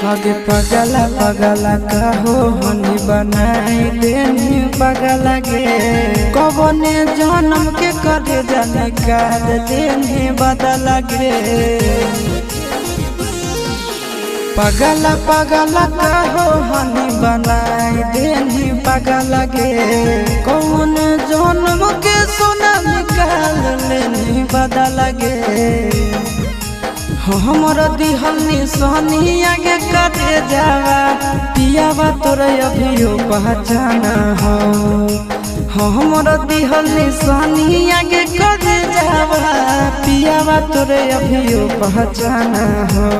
आगे पगला पगला कहो हनी बनाई देनी पगला गे कबने जन्म के करे जाने काल देनी बदला गे पगला पगला कहो हनी बनाई देनी पगला गे कौन जन्म के सोना निकाल लेनी बदला गे हमर दिहल निशानी आगे करे जावा पियावा तोरे अभियो पहचाना हो हमर दिहल निशानी आगे करे जावा पियावा तोरे अभियो पहचाना हो